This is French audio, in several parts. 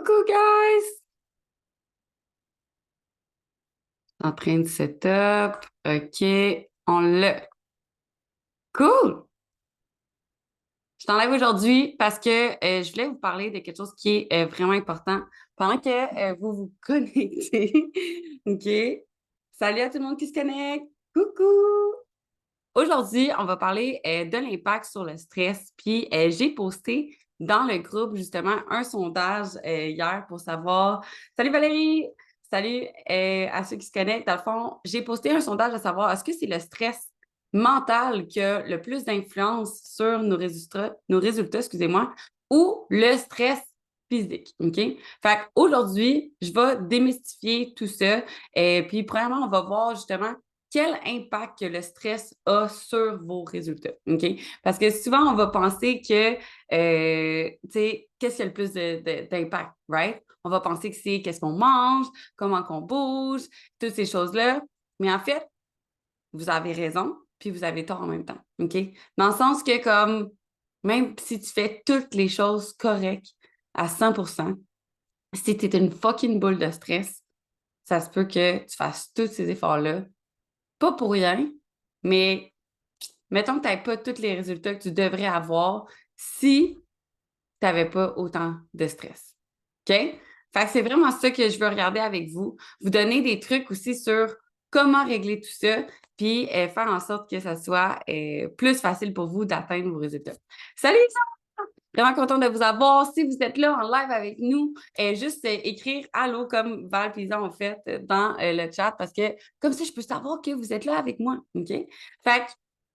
Coucou guys! En train de setup. OK, on l'a. Cool! Je t'enlève aujourd'hui parce que je voulais vous parler de quelque chose qui est vraiment important pendant que vous vous connectez. OK? Salut à tout le monde qui se connecte! Coucou! Aujourd'hui, on va parler de l'impact sur le stress. Puis j'ai posté dans le groupe justement un sondage hier pour savoir. Salut Valérie! Salut à ceux qui se connectent. Dans le fond, j'ai posté un sondage à savoir est-ce que c'est le stress mental qui a le plus d'influence sur nos résultats, excusez-moi, ou le stress physique. OK? Fait qu'aujourd'hui, je vais démystifier tout ça. Et puis, premièrement, on va voir justement quel impact que le stress a sur vos résultats. OK? Parce que souvent, on va penser que, tu sais, qu'est-ce qui a le plus d'impact, right? On va penser que c'est qu'est-ce qu'on mange, comment qu'on bouge, toutes ces choses-là. Mais en fait, vous avez raison, puis vous avez tort en même temps. OK? Dans le sens que, comme, même si tu fais toutes les choses correctes à 100%, si tu es une fucking boule de stress, ça se peut que tu fasses tous ces efforts-là pas pour rien, mais mettons que tu n'avais pas tous les résultats que tu devrais avoir si tu n'avais pas autant de stress. OK? Fait que c'est vraiment ça que je veux regarder avec vous. Vous donner des trucs aussi sur comment régler tout ça, puis faire en sorte que ça soit plus facile pour vous d'atteindre vos résultats. Salut! Vraiment contente de vous avoir. Si vous êtes là en live avec nous, juste écrire allô comme Val Pisa en fait dans le chat parce que comme ça, je peux savoir que vous êtes là avec moi. OK? Fait que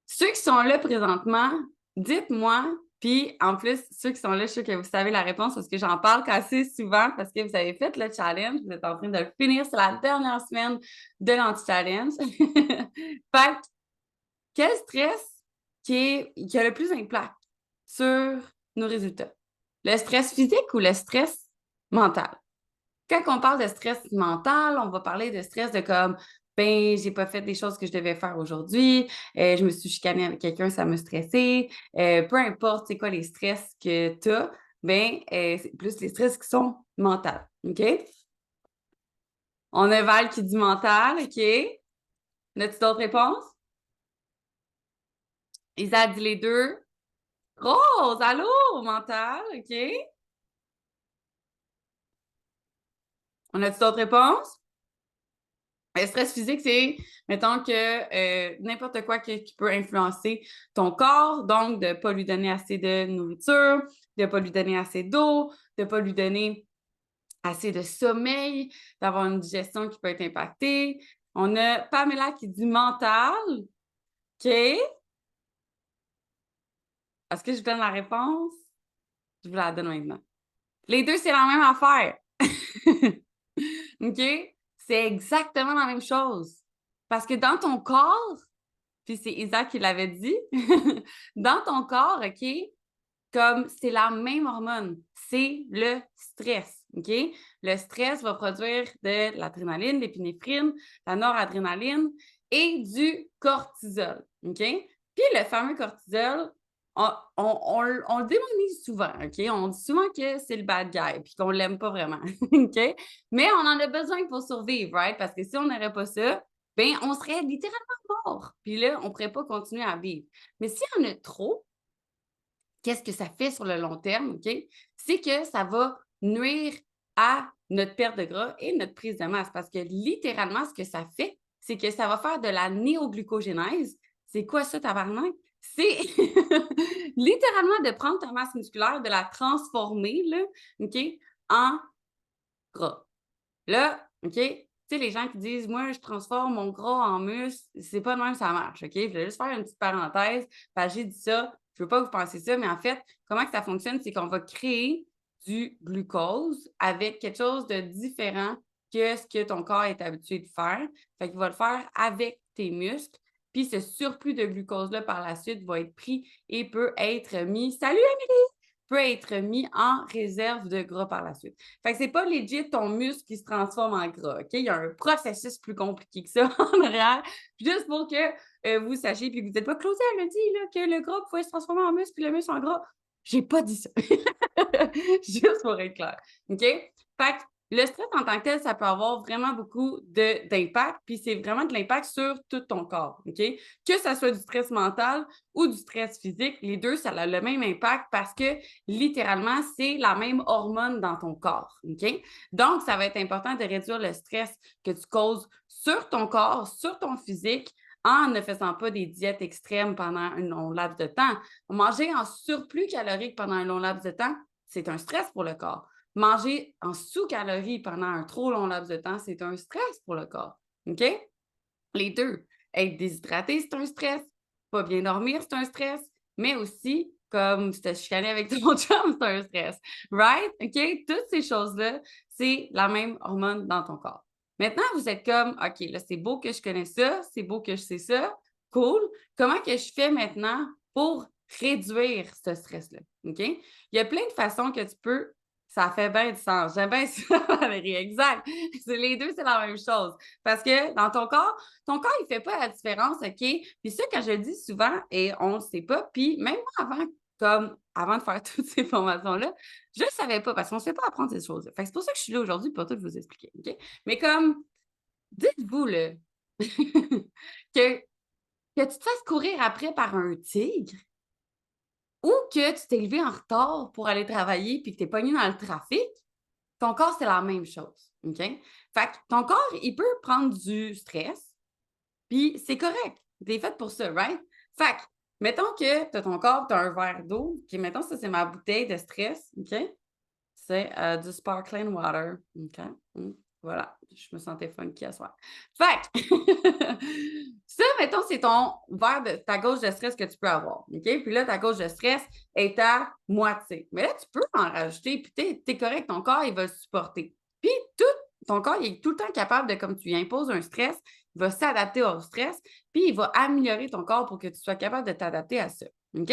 ceux qui sont là présentement, dites-moi. Puis en plus, ceux qui sont là, je suis sûr que vous savez la réponse parce que j'en parle assez souvent parce que vous avez fait le challenge. Vous êtes en train de le finir. C'est la dernière semaine de l'anti-challenge. Fait que quel stress qui a le plus d'impact sur nos résultats? Le stress physique ou le stress mental? Quand on parle de stress mental, on va parler de stress de comme, ben, j'ai pas fait des choses que je devais faire aujourd'hui, je me suis chicanée avec quelqu'un, ça m'a stressé, peu importe c'est quoi les stress que tu as, ben, c'est plus les stress qui sont mentaux, OK? On a Val qui dit mental, OK? As-tu d'autres réponses? Isa dit les deux. Rose, allô, mental, OK? On a-tu d'autres réponses? Le stress physique, c'est, mettons que n'importe quoi qui peut influencer ton corps, donc de ne pas lui donner assez de nourriture, de ne pas lui donner assez d'eau, de ne pas lui donner assez de sommeil, d'avoir une digestion qui peut être impactée. On a Pamela qui dit mental. OK? Est-ce que je vous donne la réponse? Je vous la donne maintenant. Les deux, c'est la même affaire. OK? C'est exactement la même chose. Parce que dans ton corps, puis c'est Isaac qui l'avait dit, dans ton corps, OK, comme c'est la même hormone, c'est le stress, OK? Le stress va produire de l'adrénaline, l'épinéphrine, la noradrénaline et du cortisol, OK? Puis le fameux cortisol, on le démonise souvent, OK? On dit souvent que c'est le bad guy puis qu'on l'aime pas vraiment, OK? Mais on en a besoin pour survivre, right? Parce que si on n'aurait pas ça, ben on serait littéralement mort. Puis là, on ne pourrait pas continuer à vivre. Mais s'il y en a trop, qu'est-ce que ça fait sur le long terme, OK? C'est que ça va nuire à notre perte de gras et notre prise de masse. Parce que littéralement, ce que ça fait, c'est que ça va faire de la néoglucogénèse. C'est quoi ça, tabarnak? C'est littéralement de prendre ta masse musculaire, de la transformer, là, OK, en gras. Là, OK, tu sais, les gens qui disent, moi, je transforme mon gras en muscle, c'est pas de même que ça marche, OK? Je voulais juste faire une petite parenthèse, parce que j'ai dit ça, je veux pas que vous pensiez ça, mais en fait, comment que ça fonctionne, c'est qu'on va créer du glucose avec quelque chose de différent que ce que ton corps est habitué de faire. Fait qu'il va le faire avec tes muscles. Puis ce surplus de glucose-là, par la suite, va être pris et peut être mis. Salut, peut être mis en réserve de gras par la suite. Fait que c'est pas legit ton muscle qui se transforme en gras, OK? Il y a un processus plus compliqué que ça en arrière, juste pour que vous sachiez, puis vous n'êtes pas Claudia, elle a dit là, que le gras pouvait se transformer en muscle, puis le muscle en gras. J'ai pas dit ça. Juste pour être clair. OK? Fait que le stress en tant que tel, ça peut avoir vraiment beaucoup d'impact, puis c'est vraiment de l'impact sur tout ton corps. OK? Que ça soit du stress mental ou du stress physique, les deux, ça a le même impact parce que littéralement, c'est la même hormone dans ton corps. OK? Donc, ça va être important de réduire le stress que tu causes sur ton corps, sur ton physique, en ne faisant pas des diètes extrêmes pendant un long laps de temps. Manger en surplus calorique pendant un long laps de temps, c'est un stress pour le corps. Manger en sous-calories pendant un trop long laps de temps, c'est un stress pour le corps. OK? Les deux. Être déshydraté, c'est un stress. Pas bien dormir, c'est un stress. Mais aussi, comme te chicaner avec ton chum, c'est un stress. Right? OK? Toutes ces choses-là, c'est la même hormone dans ton corps. Maintenant, vous êtes comme, OK, là, c'est beau que je connais ça, c'est beau que je sais ça. Cool. Comment que je fais maintenant pour réduire ce stress-là? OK? Il y a plein de façons que tu peux. Ça fait bien du sens. J'aime bien ça, Valérie. Exact. Les deux, c'est la même chose. Parce que dans ton corps, il ne fait pas la différence, OK? Puis ça, quand je le dis souvent, et on ne le sait pas, puis même moi, avant de faire toutes ces formations-là, je ne le savais pas parce qu'on ne sait pas apprendre ces choses-là. Fait que c'est pour ça que je suis là aujourd'hui pour tout vous expliquer, OK? Mais comme, dites-vous, là, que, que tu te fasses courir après par un tigre ou que tu t'es levé en retard pour aller travailler puis que tu es pogné dans le trafic, ton corps, c'est la même chose, OK? Fait que ton corps, il peut prendre du stress, puis c'est correct. T'es fait pour ça, right? Fait que, mettons que t'as ton corps, t'as un verre d'eau. OK, mettons ça, c'est ma bouteille de stress. OK? C'est du sparkling water. OK? Voilà. Je me sentais funky à soir. Fait que, ça, mettons, c'est ton verre de ta gauche de stress que tu peux avoir. OK? Puis là, ta gauche de stress est à moitié. Mais là, tu peux en rajouter, puis t'es correct, ton corps, il va le supporter. Puis ton corps, il est tout le temps capable de, comme tu lui imposes un stress, il va s'adapter au stress, puis il va améliorer ton corps pour que tu sois capable de t'adapter à ça. OK?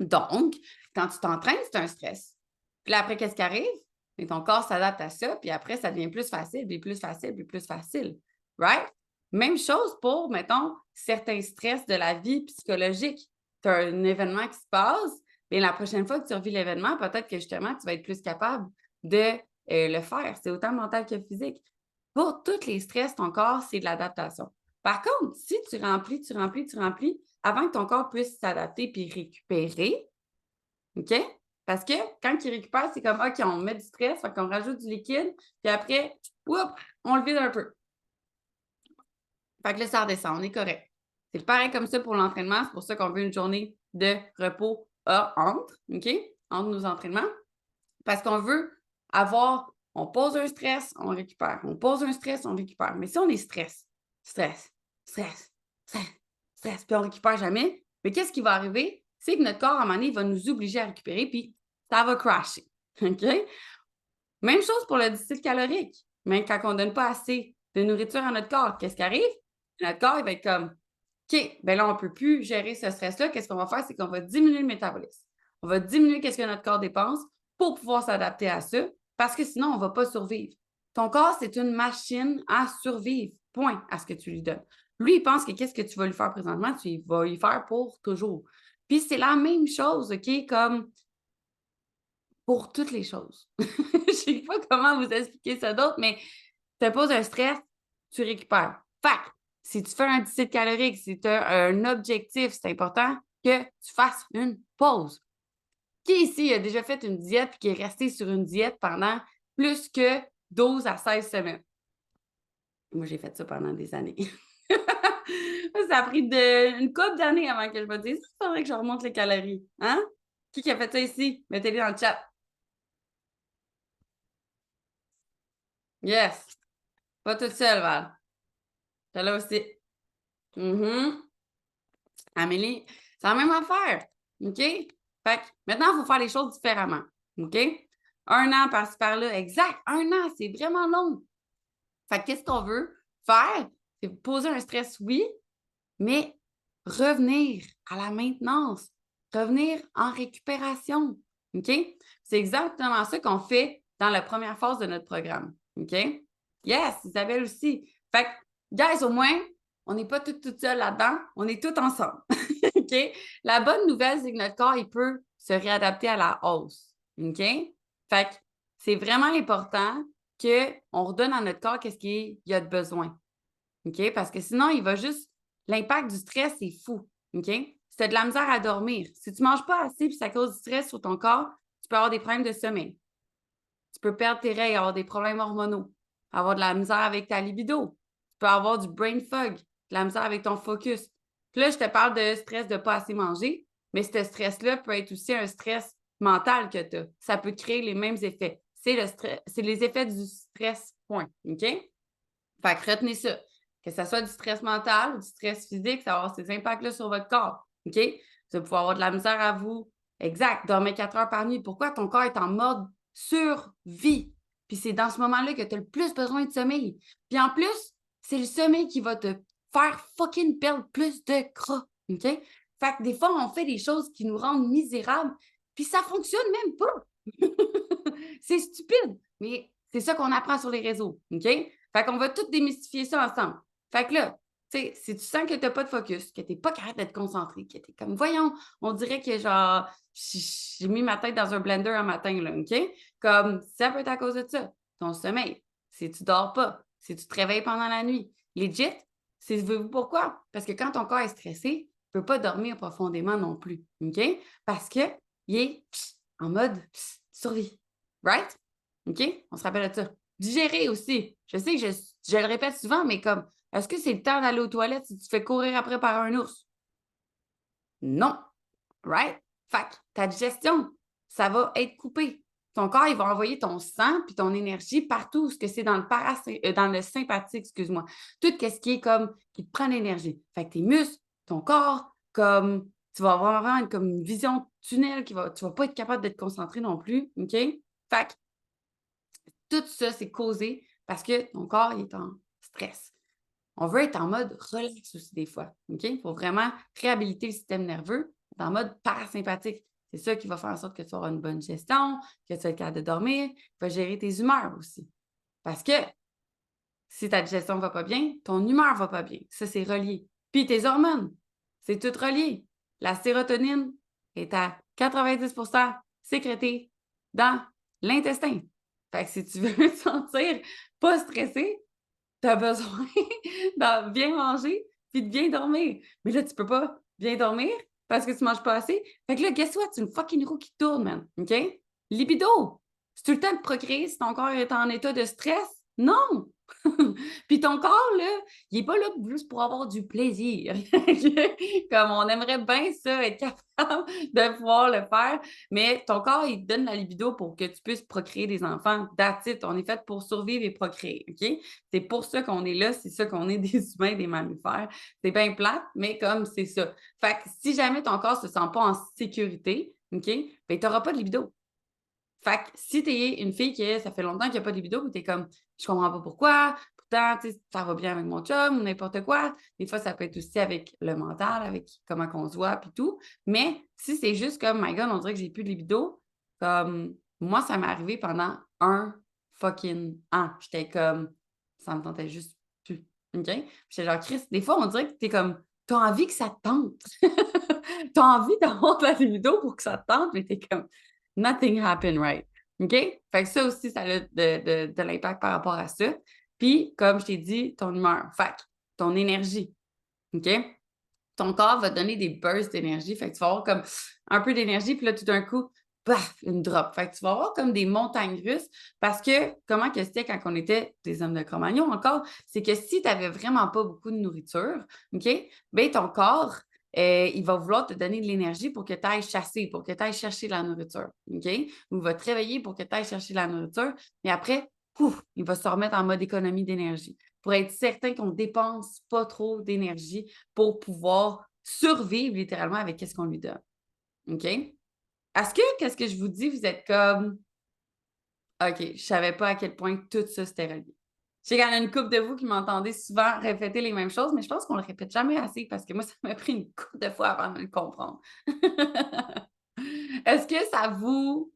Donc, quand tu t'entraînes, c'est un stress. Puis là, après, qu'est-ce qui arrive? Et ton corps s'adapte à ça, puis après, ça devient plus facile, puis plus facile, puis plus facile. Right? Même chose pour, mettons, certains stress de la vie psychologique. Tu as un événement qui se passe, bien la prochaine fois que tu revis l'événement, peut-être que justement, tu vas être plus capable de le faire. C'est autant mental que physique. Pour tous les stress, ton corps, c'est de l'adaptation. Par contre, si tu remplis, avant que ton corps puisse s'adapter puis récupérer, OK? Parce que quand il récupère, c'est comme, OK, on met du stress, fait qu'on rajoute du liquide, puis après, oups, on le vide un peu. Fait que là, ça redescend, on est correct. C'est pareil comme ça pour l'entraînement, c'est pour ça qu'on veut une journée de repos entre, OK? Entre nos entraînements. Parce qu'on veut on pose un stress, on récupère. On pose un stress, on récupère. Mais si on est stress, stress, puis on récupère jamais, mais qu'est-ce qui va arriver? C'est que notre corps, à un moment donné, il va nous obliger à récupérer, puis ça va crasher. OK? Même chose pour le déficit calorique. Même quand on ne donne pas assez de nourriture à notre corps, qu'est-ce qui arrive? Notre corps, il va être comme, OK, ben là, on ne peut plus gérer ce stress-là. Qu'est-ce qu'on va faire? C'est qu'on va diminuer le métabolisme. On va diminuer qu'est-ce que notre corps dépense pour pouvoir s'adapter à ça, parce que sinon, on ne va pas survivre. Ton corps, c'est une machine à survivre. Point à ce que tu lui donnes. Lui, il pense que qu'est-ce que tu vas lui faire présentement, tu vas lui faire pour toujours. Puis c'est la même chose, OK, comme pour toutes les choses. Je ne sais pas comment vous expliquer ça d'autre, mais tu te poses un stress, tu récupères. Fait que, si tu fais un déficit calorique, si tu as un objectif, c'est important que tu fasses une pause. Qui ici a déjà fait une diète et qui est resté sur une diète pendant plus que 12 à 16 semaines? Moi, j'ai fait ça pendant des années. Ça a pris une couple d'années avant que je me dise, il faudrait que je remonte les calories. Hein? Qui a fait ça ici? Mettez-le dans le chat. Yes. Pas toute seule, Val. T'es là aussi. Amélie, c'est la même affaire. OK? Fait que maintenant, il faut faire les choses différemment. OK? 1 an par-ci par-là. Exact. 1 an, c'est vraiment long. Fait que qu'est-ce qu'on veut faire? C'est poser un stress, oui, mais revenir à la maintenance. Revenir en récupération. OK? C'est exactement ça qu'on fait dans la première phase de notre programme. OK? Yes, Isabelle aussi. Fait que, guys, au moins, on n'est pas toutes seules là-dedans, on est toutes ensemble. OK? La bonne nouvelle, c'est que notre corps, il peut se réadapter à la hausse. OK? Fait que c'est vraiment important qu'on redonne à notre corps qu'est-ce qu'il y a de besoin. OK? Parce que sinon, il va juste. L'impact du stress, c'est fou. OK? Si tu as de la misère à dormir, si tu ne manges pas assez puis ça cause du stress sur ton corps, tu peux avoir des problèmes de sommeil. Tu peux perdre tes règles, avoir des problèmes hormonaux, avoir de la misère avec ta libido. Tu peux avoir du brain fog, de la misère avec ton focus. Puis là, je te parle de stress de ne pas assez manger, mais ce stress-là peut être aussi un stress mental que tu as. Ça peut créer les mêmes effets. C'est le stress, c'est les effets du stress, point. OK? Fait que retenez ça. Que ce soit du stress mental ou du stress physique, ça va avoir ces impacts-là sur votre corps. OK? Vous allez pouvoir avoir de la misère à vous. Exact. Dormir 4 heures par nuit. Pourquoi? Ton corps est en mode survie. Puis c'est dans ce moment-là que tu as le plus besoin de sommeil. Puis en plus, c'est le sommeil qui va te faire fucking perdre plus de gras. OK? Fait que des fois, on fait des choses qui nous rendent misérables, puis ça fonctionne même pas. C'est stupide, mais c'est ça qu'on apprend sur les réseaux. OK? Fait qu'on va tout démystifier ça ensemble. Fait que là, tu sais, si tu sens que tu n'as pas de focus, que tu n'es pas capable d'être concentré, que tu es comme, voyons, on dirait que genre, j'ai mis ma tête dans un blender un matin, là, OK? Comme, ça peut être à cause de ça. Ton sommeil, si tu dors pas, si tu te réveilles pendant la nuit. Legit, c'est vous pourquoi? Parce que quand ton corps est stressé, tu ne peux pas dormir profondément non plus, OK? Parce qu'il est en mode survie. Right? OK? On se rappelle de ça. Digérer aussi. Je sais que je le répète souvent, mais comme, est-ce que c'est le temps d'aller aux toilettes si tu te fais courir après par un ours? Non. Right? Fait que ta digestion, ça va être coupé. Ton corps, il va envoyer ton sang puis ton énergie partout ce que c'est dans dans le sympathique, excuse-moi. Tout ce qui est comme, qui te prend l'énergie. Fait que tes muscles, ton corps, comme, tu vas avoir vraiment comme une vision tunnel tu vas pas être capable d'être concentré non plus. OK? Fait que tout ça, c'est causé parce que ton corps est en stress. On veut être en mode relax aussi des fois. OK? Il faut vraiment réhabiliter le système nerveux en mode parasympathique. C'est ça qui va faire en sorte que tu auras une bonne gestion, que tu vas être capable de dormir, tu vas gérer tes humeurs aussi. Parce que si ta digestion ne va pas bien, ton humeur ne va pas bien. Ça, c'est relié. Puis tes hormones, c'est tout relié. La sérotonine est à 90 sécrétée dans l'intestin. Fait que si tu veux te sentir pas stressé, tu as besoin de bien manger puis de bien dormir. Mais là, tu peux pas bien dormir parce que tu manges pas assez. Fait que là, guess what? C'est une fucking roue qui tourne, man. OK? Libido! C'est tout le temps de procréer si ton corps est en état de stress? Non! Puis ton corps, là, il n'est pas là juste pour avoir du plaisir. Comme on aimerait bien ça, être capable de pouvoir le faire, mais ton corps, il te donne la libido pour que tu puisses procréer des enfants. That's it. On est fait pour survivre et procréer, OK? C'est pour ça qu'on est là, c'est ça qu'on est des humains, des mammifères. C'est bien plate, mais comme c'est ça. Fait que si jamais ton corps se sent pas en sécurité, OK, ben tu n'auras pas de libido. Fait que si t'es une fille qui, ça fait longtemps qu'il n'y a pas de libido, t'es comme, je comprends pas pourquoi, pourtant, tu sais, ça va bien avec mon chum ou n'importe quoi. Des fois, ça peut être aussi avec le mental, avec comment on se voit, puis tout. Mais si c'est juste comme, my God, on dirait que j'ai plus de libido, comme, moi, ça m'est arrivé pendant un fucking an. J'étais comme, ça me tentait juste plus. OK? J'étais genre, Chris, des fois, on dirait que t'es comme, t'as envie que ça te tente. T'as envie d'avoir de la libido pour que ça te tente, mais t'es comme, nothing happened right. OK? Fait que ça aussi, ça a de l'impact par rapport à ça. Puis, comme je t'ai dit, ton humeur. Fait que ton énergie. OK? Ton corps va te donner des bursts d'énergie. Fait que tu vas avoir comme un peu d'énergie, puis là, tout d'un coup, paf, une drop. Fait que tu vas avoir comme des montagnes russes parce que comment que c'était quand on était des hommes de Cro-Magnon encore, c'est que si tu n'avais vraiment pas beaucoup de nourriture, OK, ben ton corps, il va vouloir te donner de l'énergie pour que tu ailles chasser, pour que tu ailles chercher la nourriture. OK? Ou il va te réveiller pour que tu ailles chercher la nourriture. Et après, pouf, il va se remettre en mode économie d'énergie pour être certain qu'on ne dépense pas trop d'énergie pour pouvoir survivre littéralement avec ce qu'on lui donne. OK? Est-ce que, qu'est-ce que je vous dis, vous êtes comme, OK, je ne savais pas à quel point tout ça c'était relié. Je sais qu'il y en a une couple de vous qui m'entendez souvent répéter les mêmes choses, mais je pense qu'on ne le répète jamais assez parce que moi, ça m'a pris une couple de fois avant de le comprendre. Est-ce que ça vous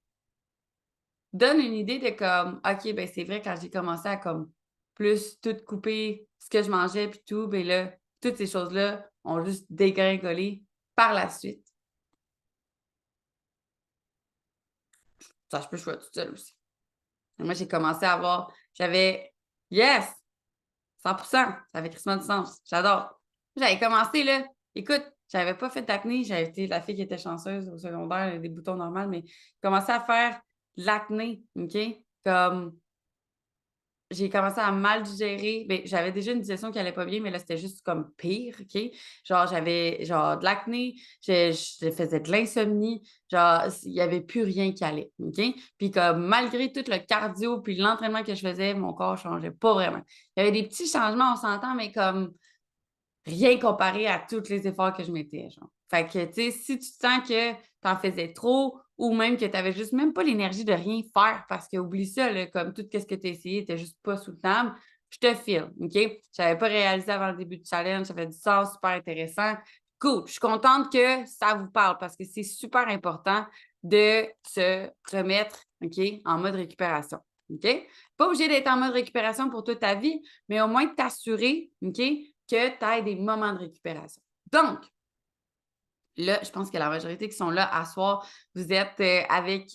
donne une idée de comme, OK, ben c'est vrai, quand j'ai commencé à comme plus tout couper ce que je mangeais puis tout, ben là, toutes ces choses-là ont juste dégringolé par la suite. Ça, je peux choisir toute seule aussi. Et moi, j'ai commencé à avoir, j'avais, yes, 100%, ça avait crissement du sens. J'adore. J'avais commencé, là, écoute, j'avais pas fait d'acné, j'avais été la fille qui était chanceuse au secondaire, des boutons normaux, mais j'ai commencé à faire de l'acné, OK? Comme, j'ai commencé à mal digérer. Ben, j'avais déjà une digestion qui allait pas bien, mais là, c'était juste comme pire, OK? Genre, j'avais genre de l'acné, je faisais de l'insomnie, genre, il y avait plus rien qui allait, OK? Puis comme malgré tout le cardio puis l'entraînement que je faisais, mon corps changeait pas vraiment. Il y avait des petits changements, on s'entend, mais comme rien comparé à tous les efforts que je mettais, genre. Fait que, tu sais, si tu sens que t'en faisais trop ou même que t'avais juste même pas l'énergie de rien faire parce que, oublie ça, là, comme tout ce que t'as essayé était juste pas soutenable, je te file, OK? J'avais pas réalisé avant le début du challenge, ça fait du sens, super intéressant. Cool, je suis contente que ça vous parle parce que c'est super important de se remettre, OK, en mode récupération, OK? Pas obligé d'être en mode récupération pour toute ta vie, mais au moins t'assurer, OK, que tu aies des moments de récupération. Donc, là, je pense que la majorité qui sont là à soir, vous êtes avec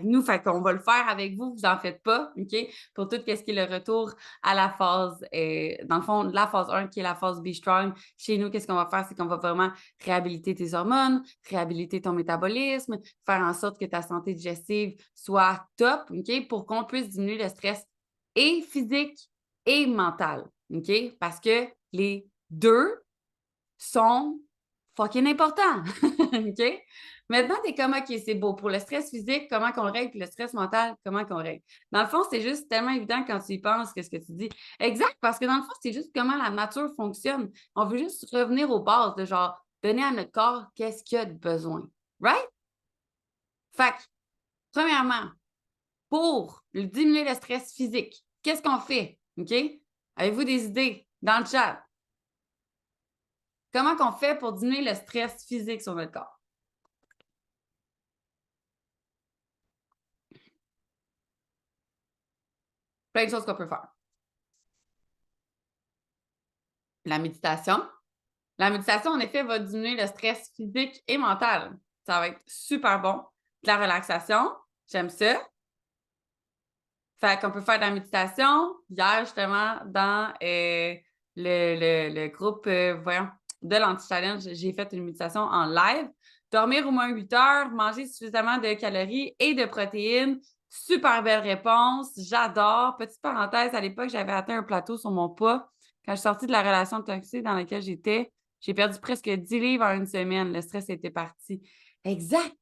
nous, fait qu'on va le faire avec vous, vous en faites pas, OK? Pour tout ce qui est le retour à la phase, dans le fond, la phase 1 qui est la phase Be Strong. Chez nous, qu'est-ce qu'on va faire? C'est qu'on va vraiment réhabiliter tes hormones, réhabiliter ton métabolisme, faire en sorte que ta santé digestive soit top, OK? Pour qu'on puisse diminuer le stress et physique et mental, OK? Parce que les deux sont fucking importants, OK? Maintenant, tu es comme, OK, c'est beau. Pour le stress physique, comment qu'on le règle? Puis le stress mental, comment qu'on le règle? Dans le fond, c'est juste tellement évident quand tu y penses, que ce que tu dis. Exact, parce que dans le fond, c'est juste comment la nature fonctionne. On veut juste revenir aux bases de genre, donner à notre corps qu'est-ce qu'il y a de besoin. Right? Fait que, premièrement, pour diminuer le stress physique, qu'est-ce qu'on fait? OK? Avez-vous des idées dans le chat? Comment qu'on fait pour diminuer le stress physique sur notre corps? Plein de choses qu'on peut faire. La méditation. La méditation, en effet, va diminuer le stress physique et mental. Ça va être super bon. De la relaxation, j'aime ça. Fait qu'on peut faire de la méditation. Hier, justement, dans le groupe voyons, de l'anti-challenge, j'ai fait une méditation en live. Dormir au moins 8 heures, manger suffisamment de calories et de protéines. Super belle réponse. J'adore. Petite parenthèse, à l'époque, j'avais atteint un plateau sur mon poids. Quand je suis sortie de la relation toxique dans laquelle j'étais, j'ai perdu presque 10 livres en une semaine. Le stress était parti. Exact.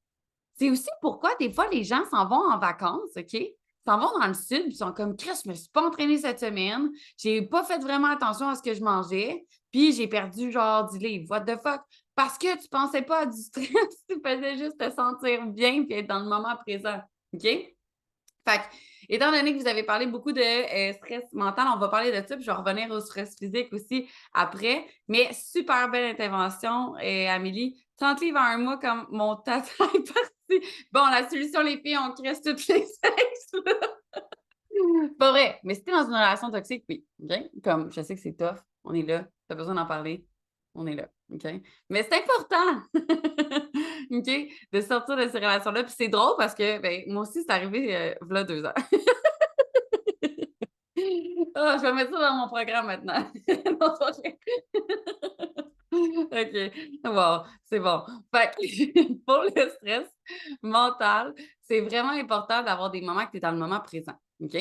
C'est aussi pourquoi des fois les gens s'en vont en vacances, OK? S'en vont dans le sud, puis sont comme Chris, je me suis pas entraînée cette semaine, j'ai pas fait vraiment attention à ce que je mangeais, puis j'ai perdu genre 10 livres. What the fuck? Parce que tu pensais pas à du stress, tu faisais juste te sentir bien puis être dans le moment présent. OK? Fait que, étant donné que vous avez parlé beaucoup de stress mental, on va parler de ça, puis je vais revenir au stress physique aussi après. Mais super belle intervention, Amélie. 30 livres en un mois, comme mon tata est parti. Bon, la solution, les filles, on crée toutes les sexes, là. Pas vrai. Mais si t'es dans une relation toxique, oui. OK? Comme, je sais que c'est tough. On est là. T'as besoin d'en parler. On est là. OK? Mais c'est important. OK? De sortir de ces relations-là. Puis c'est drôle parce que, ben, moi aussi, c'est arrivé, voilà 2 ans. Ah, je vais mettre ça dans mon programme maintenant. Non, c'est OK. Bon, c'est bon. Fait que pour le stress mental, c'est vraiment important d'avoir des moments que tu es dans le moment présent. OK?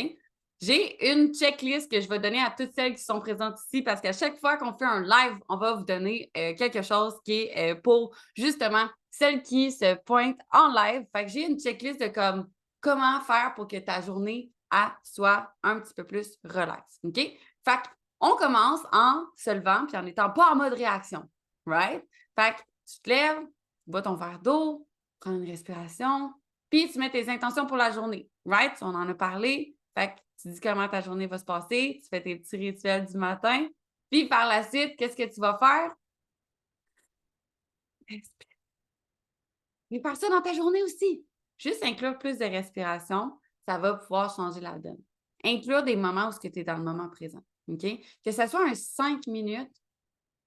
J'ai une checklist que je vais donner à toutes celles qui sont présentes ici parce qu'à chaque fois qu'on fait un live, on va vous donner quelque chose qui est pour justement celles qui se pointent en live. Fait que j'ai une checklist de comme comment faire pour que ta journée soit un petit peu plus relax. OK? Fait on commence en se levant puis en n'étant pas en mode réaction. Right? Fait que tu te lèves, tu bois ton verre d'eau, prends une respiration, puis tu mets tes intentions pour la journée. Right? On en a parlé. Fait que tu dis comment ta journée va se passer, tu fais tes petits rituels du matin, puis par la suite, qu'est-ce que tu vas faire? Respire. Mais faire ça dans ta journée aussi. Juste inclure plus de respiration, ça va pouvoir changer la donne. Inclure des moments où tu es dans le moment présent. OK? Que ce soit un 5 minutes,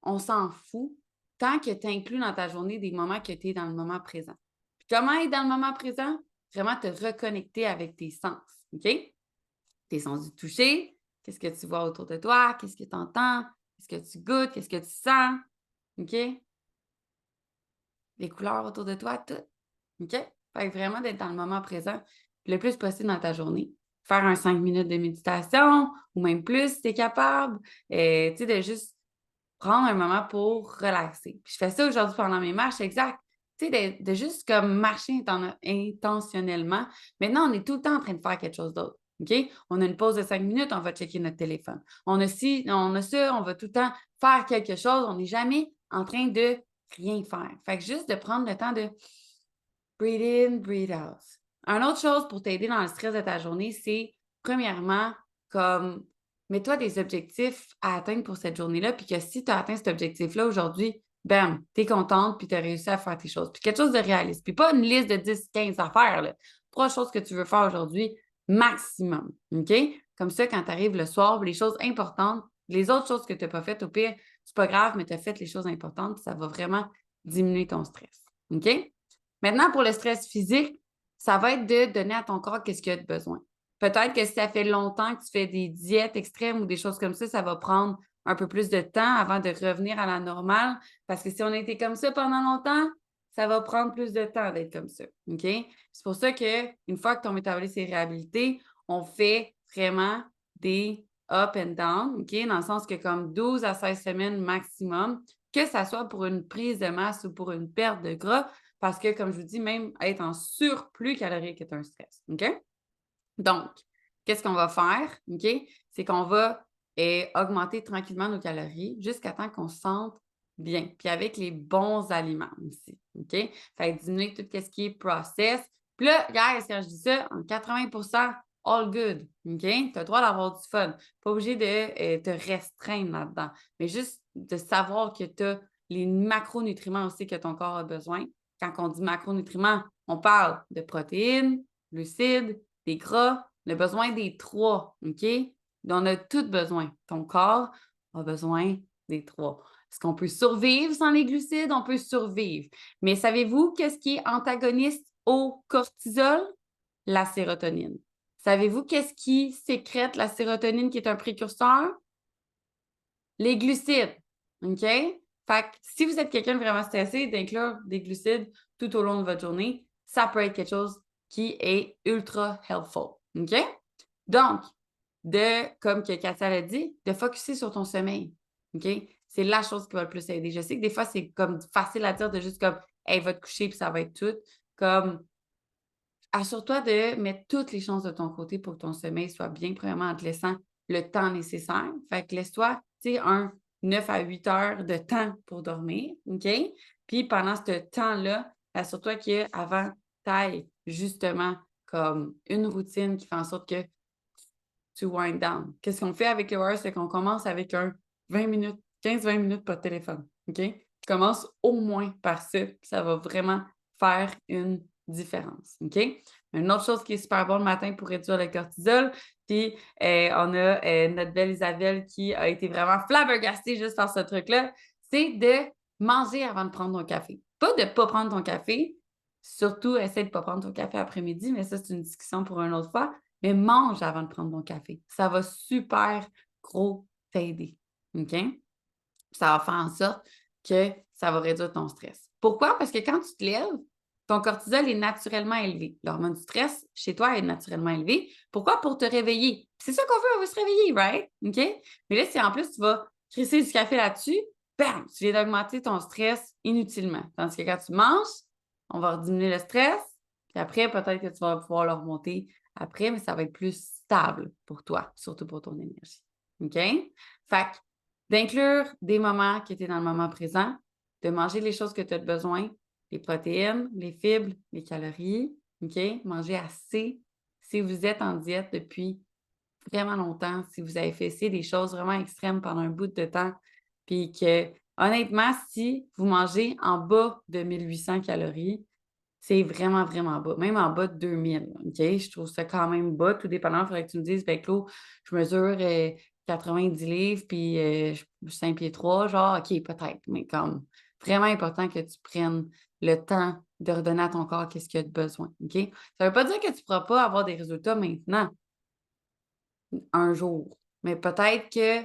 on s'en fout tant que tu inclus dans ta journée des moments que tu es dans le moment présent. Puis comment être dans le moment présent? vraiment te reconnecter avec tes sens, OK? Tes sens du toucher, qu'est-ce que tu vois autour de toi, qu'est-ce que tu entends, qu'est-ce que tu goûtes, qu'est-ce que tu sens, OK? Les couleurs autour de toi, tout, OK? Fait que vraiment d'être dans le moment présent le plus possible dans ta journée. Faire un 5 minutes de méditation ou même plus si tu es capable. Tu sais, de juste prendre un moment pour relaxer. Puis je fais ça aujourd'hui pendant mes marches, exact. Tu sais, de juste comme marcher intentionnellement. Maintenant, on est tout le temps en train de faire quelque chose d'autre. OK? On a une pause de 5 minutes, on va checker notre téléphone. On a ci, on a ça, on va tout le temps faire quelque chose. On n'est jamais en train de rien faire. Fait que juste de prendre le temps de breathe in, breathe out. Une autre chose pour t'aider dans le stress de ta journée, c'est premièrement, comme mets-toi des objectifs à atteindre pour cette journée-là, puis que si tu as atteint cet objectif-là aujourd'hui, bam, tu es contente, puis tu as réussi à faire tes choses. Puis quelque chose de réaliste. Puis pas une liste de 10, 15 affaires, là. 3 choses que tu veux faire aujourd'hui, maximum. OK? Comme ça, quand tu arrives le soir, les choses importantes, les autres choses que tu n'as pas faites, au pire, c'est pas grave, mais tu as fait les choses importantes, puis ça va vraiment diminuer ton stress. OK? Maintenant, pour le stress physique, ça va être de donner à ton corps qu'est-ce qu'il a de besoin. Peut-être que si ça fait longtemps que tu fais des diètes extrêmes ou des choses comme ça va prendre un peu plus de temps avant de revenir à la normale. Parce que si on a été comme ça pendant longtemps, ça va prendre plus de temps d'être comme ça. OK? C'est pour ça qu'une fois que ton métabolisme est réhabilité, on fait vraiment des up and down, OK? Dans le sens que comme 12 à 16 semaines maximum, que ça soit pour une prise de masse ou pour une perte de gras, parce que, comme je vous dis, même être en surplus calorique est un stress. OK? Donc, qu'est-ce qu'on va faire? OK? C'est qu'on va augmenter tranquillement nos calories jusqu'à temps qu'on se sente bien. Puis avec les bons aliments aussi. OK? Fait que diminuer tout ce qui est process. Puis là, guys, quand je dis ça, en 80 all good. OK? Tu as le droit d'avoir du fun. Pas obligé de te restreindre là-dedans. Mais juste de savoir que tu as les macronutriments aussi que ton corps a besoin. Quand on dit macronutriments, on parle de protéines, glucides, des gras, le besoin des 3, OK? On a tous besoin. Ton corps a besoin des 3. Est-ce qu'on peut survivre sans les glucides? On peut survivre. Mais savez-vous qu'est-ce qui est antagoniste au cortisol? La sérotonine. Savez-vous qu'est-ce qui sécrète la sérotonine qui est un précurseur? Les glucides. OK? Fait que si vous êtes quelqu'un de vraiment stressé, d'inclure des glucides tout au long de votre journée, ça peut être quelque chose qui est ultra helpful. OK? Donc, comme que Katia l'a dit, de focusser sur ton sommeil. OK? C'est la chose qui va le plus aider. Je sais que des fois, c'est comme facile à dire de juste comme, hey, va te coucher puis ça va être tout. Comme, assure-toi de mettre toutes les chances de ton côté pour que ton sommeil soit bien, premièrement, en te laissant le temps nécessaire. Fait que laisse-toi, tu sais, un 9 à 8 heures de temps pour dormir, OK? Puis pendant ce temps-là, assure-toi qu'avant, tu ailles justement comme une routine qui fait en sorte que tu wind down. Qu'est-ce qu'on fait avec le Warrior? C'est qu'on commence avec un 20 minutes, 15-20 minutes pas de téléphone, OK? Tu commences au moins par ça, puis ça va vraiment faire une différence, OK? Une autre chose qui est super bonne le matin pour réduire le cortisol, puis on a notre belle Isabelle qui a été vraiment flabbergastée juste par ce truc-là, c'est de manger avant de prendre ton café. Pas de ne pas prendre ton café, surtout essaie de ne pas prendre ton café après-midi, mais ça, c'est une discussion pour une autre fois, mais mange avant de prendre ton café. Ça va super gros t'aider, OK? Ça va faire en sorte que ça va réduire ton stress. Pourquoi? Parce que quand tu te lèves, ton cortisol est naturellement élevé. L'hormone du stress, chez toi, est naturellement élevée. Pourquoi? Pour te réveiller. C'est ça qu'on veut, on veut se réveiller, right? OK? Mais là, si en plus tu vas crisser du café là-dessus, bam, tu viens d'augmenter ton stress inutilement. Tandis que quand tu manges, on va diminuer le stress, puis après, peut-être que tu vas pouvoir le remonter après, mais ça va être plus stable pour toi, surtout pour ton énergie. OK? Fait que d'inclure des moments qui étaient dans le moment présent, de manger les choses que tu as besoin, les protéines, les fibres, les calories, OK? Manger assez. Si vous êtes en diète depuis vraiment longtemps, si vous avez fait essayer des choses vraiment extrêmes pendant un bout de temps, puis que, honnêtement, si vous mangez en bas de 1800 calories, c'est vraiment, vraiment bas. Même en bas de 2000, OK? Je trouve ça quand même bas. Tout dépendant, il faudrait que tu me dises, ben Claude, je mesure 90 livres, puis je suis 5 pieds 3, genre, OK, peut-être. Mais comme, vraiment important que tu prennes le temps de redonner à ton corps qu'est-ce qu'il a de besoin, OK? Ça veut pas dire que tu ne pourras pas avoir des résultats maintenant, un jour, mais peut-être que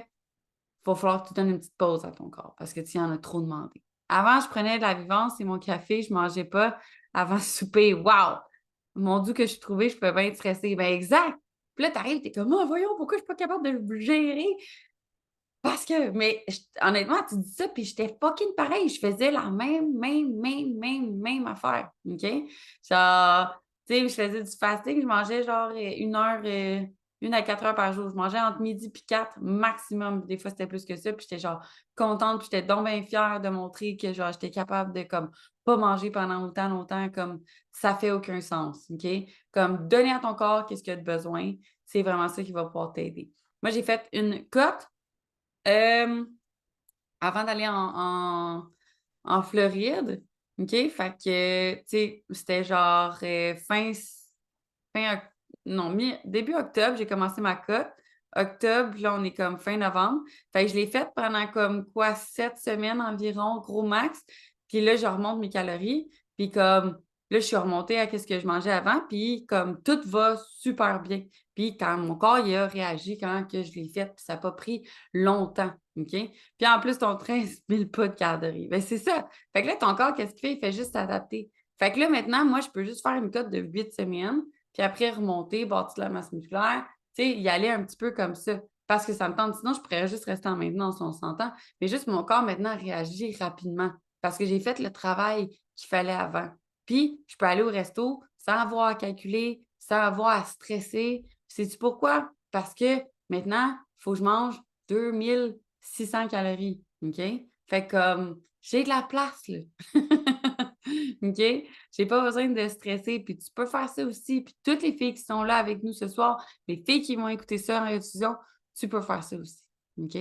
va falloir que tu donnes une petite pause à ton corps parce que tu en as trop demandé. Avant, je prenais de la vivance et mon café, je ne mangeais pas avant le souper. Wow! Mon Dieu, que je suis trouvée, je pouvais bien être stressée. Ben exact! Puis là, t'arrives, t'es comme, oh, voyons, pourquoi je suis pas capable de le gérer? Parce que, mais honnêtement, tu dis ça, puis j'étais fucking pareil. Je faisais la même affaire. OK? Genre, tu sais, je faisais du fasting, je mangeais genre 1 heure, 1 à 4 heures par jour. Je mangeais entre midi puis 4 maximum. Des fois, c'était plus que ça. Puis j'étais genre contente, puis j'étais donc bien fière de montrer que genre j'étais capable de comme pas manger pendant autant longtemps, comme ça fait aucun sens. OK? Comme donner à ton corps qu'est-ce qu'il a de besoin, c'est vraiment ça qui va pouvoir t'aider. Moi, j'ai fait une cote euh, avant d'aller en Floride. OK? Fait que, tu sais, c'était genre fin, non, début octobre, j'ai commencé ma cote. Octobre, là, on est comme fin novembre. Fait que je l'ai faite pendant comme quoi, 7 semaines environ, gros max. Puis là, je remonte mes calories. Puis comme, là, je suis remontée à ce que je mangeais avant. Puis comme, tout va super bien. Puis quand mon corps, il a réagi quand que je l'ai fait, puis ça n'a pas pris longtemps. OK? Puis en plus, ton 13 000 pas de calories. Ben, c'est ça. Fait que là, ton corps, qu'est-ce qu'il fait? Il fait juste s'adapter. Fait que là, maintenant, moi, je peux juste faire une cote de 8 semaines, puis après remonter, bâtir la masse musculaire, tu sais, y aller un petit peu comme ça. Parce que ça me tente. Sinon, je pourrais juste rester en maintenance, on s'entend. Mais juste mon corps, maintenant, réagit rapidement. Parce que j'ai fait le travail qu'il fallait avant. Puis, je peux aller au resto sans avoir à calculer, sans avoir à stresser. Sais-tu pourquoi? Parce que maintenant, il faut que je mange 2600 calories. OK? Fait que comme, j'ai de la place, là. OK? J'ai pas besoin de stresser. Puis tu peux faire ça aussi. Puis toutes les filles qui sont là avec nous ce soir, les filles qui vont écouter ça en rediffusion, tu peux faire ça aussi. OK?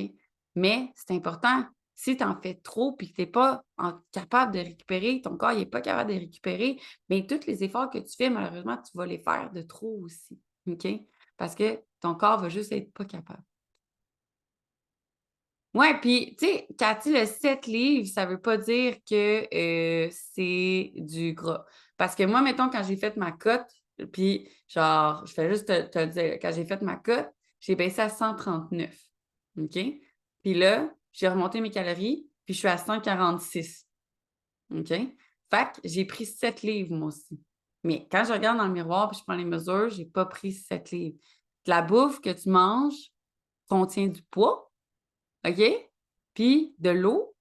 Mais c'est important, si tu en fais trop puis que tu n'es pas capable de récupérer, ton corps n'est pas capable de récupérer, bien, tous les efforts que tu fais, malheureusement, tu vas les faire de trop aussi. OK? Parce que ton corps va juste être pas capable. Ouais, puis, tu sais, Cathy, le 7 livres, ça veut pas dire que c'est du gras. Parce que moi, mettons, quand j'ai fait ma cote, puis genre, je fais juste te le dire, quand j'ai fait ma cote, j'ai baissé à 139. OK? Puis là, j'ai remonté mes calories, puis je suis à 146. OK? Fait que j'ai pris 7 livres, moi aussi. Mais quand je regarde dans le miroir puis je prends les mesures, j'ai pas pris 7 livres. La bouffe que tu manges contient du poids, OK? Puis de l'eau,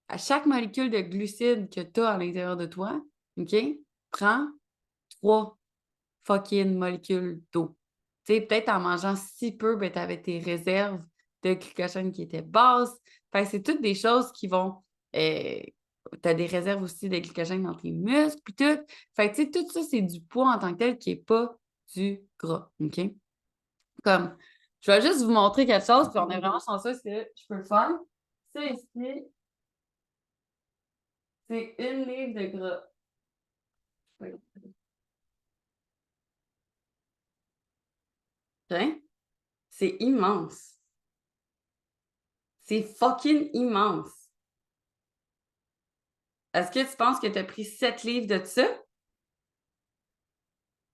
à chaque molécule de glucides que tu as à l'intérieur de toi, OK? Prends 3 fucking molécules d'eau. Tu sais, peut-être en mangeant si peu, ben, tu avais tes réserves de glycogène qui étaient basses. Fait que c'est toutes des choses qui vont. Tu as des réserves aussi de glycogène dans tes muscles, puis tout. Fait que, tu sais, tout ça, c'est du poids en tant que tel qui n'est pas du gras. OK? Comme, je vais juste vous montrer quelque chose, puis on est vraiment chanceux que je peux le faire. Ça ici, c'est 1 livre de gras. Oui. Tiens, c'est immense. C'est fucking immense. Est-ce que tu penses que tu as pris 7 livres de ça?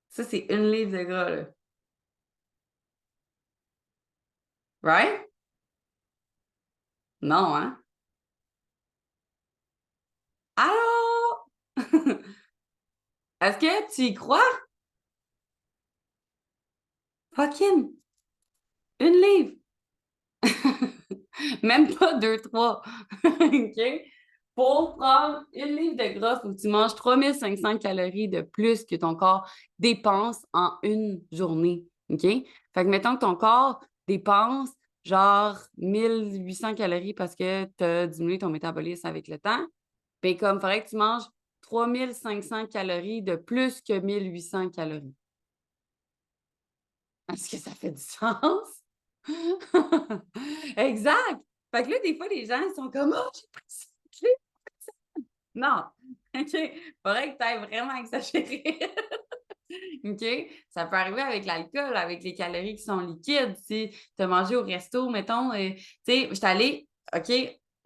Ça, c'est 1 livre de gras, là. Right? Non, hein? Allô? Est-ce que tu y crois? Fucking 1 livre. Même pas 2, 3. OK? Pour prendre 1 livre de gras, il faut que tu manges 3500 calories de plus que ton corps dépense en une journée. OK? Fait que mettons que ton corps dépense genre 1800 calories parce que tu as diminué ton métabolisme avec le temps. Bien, comme il faudrait que tu manges 3500 calories de plus que 1800 calories. Est-ce que ça fait du sens? Exact! Fait que là, des fois, les gens ils sont comme oh, j'ai pris ça. Non. OK. Faudrait que tu ailles vraiment exagérer. OK? Ça peut arriver avec l'alcool, avec les calories qui sont liquides. Si tu as mangé au resto, mettons, tu sais, je suis allée, OK,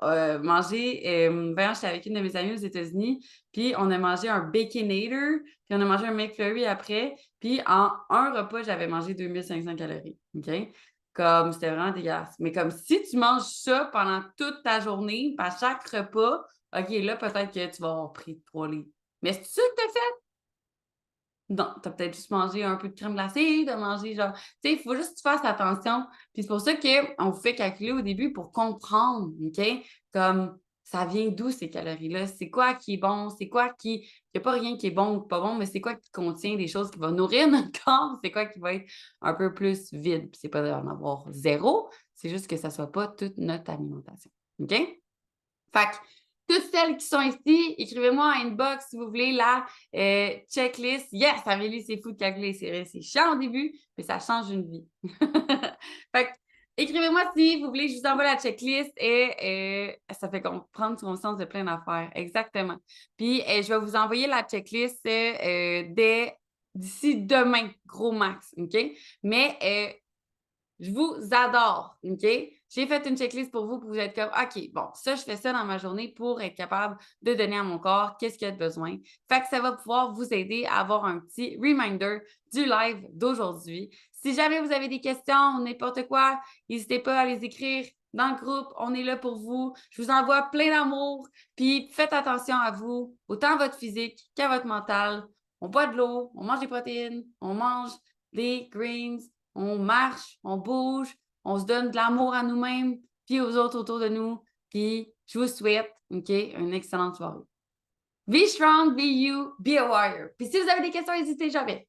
mangé, voyons, j'étais avec une de mes amies aux États-Unis, puis on a mangé un Baconator, puis on a mangé un McFlurry après, puis en un repas, j'avais mangé 2500 calories, OK? Comme, c'était vraiment dégueulasse. Mais comme si tu manges ça pendant toute ta journée, à chaque repas, OK, là, peut-être que tu vas avoir pris 3 livres. Mais c'est ça que t'as fait? Non, t'as peut-être juste mangé un peu de crème glacée, de manger genre, tu sais, il faut juste que tu fasses attention. Puis c'est pour ça qu'on vous fait calculer au début pour comprendre, OK? Comme, ça vient d'où ces calories-là? C'est quoi qui est bon? C'est quoi qui... Il n'y a pas rien qui est bon ou pas bon, mais c'est quoi qui contient des choses qui vont nourrir notre corps? C'est quoi qui va être un peu plus vide? Puis c'est pas d'en avoir zéro, c'est juste que ça soit pas toute notre alimentation, OK? Fait que, toutes celles qui sont ici, écrivez-moi en inbox si vous voulez la checklist. Yes, Amélie, c'est fou de calculer. C'est vrai, c'est chiant au début, mais ça change une vie. Fait que, écrivez-moi si vous voulez que je vous envoie la checklist et ça fait prendre conscience de plein d'affaires. Exactement. Puis, je vais vous envoyer la checklist d'ici demain, gros max. OK? Mais je vous adore, OK? J'ai fait une checklist pour vous être comme, OK, bon, ça, je fais ça dans ma journée pour être capable de donner à mon corps qu'est-ce qu'il a de besoin. Fait que ça va pouvoir vous aider à avoir un petit reminder du live d'aujourd'hui. Si jamais vous avez des questions ou n'importe quoi, n'hésitez pas à les écrire dans le groupe. On est là pour vous. Je vous envoie plein d'amour. Puis faites attention à vous, autant à votre physique qu'à votre mental. On boit de l'eau, on mange des protéines, on mange des greens, on marche, on bouge, on se donne de l'amour à nous-mêmes, puis aux autres autour de nous. Puis je vous souhaite, OK, une excellente soirée. Be strong, be you, be a warrior. Puis si vous avez des questions, n'hésitez jamais.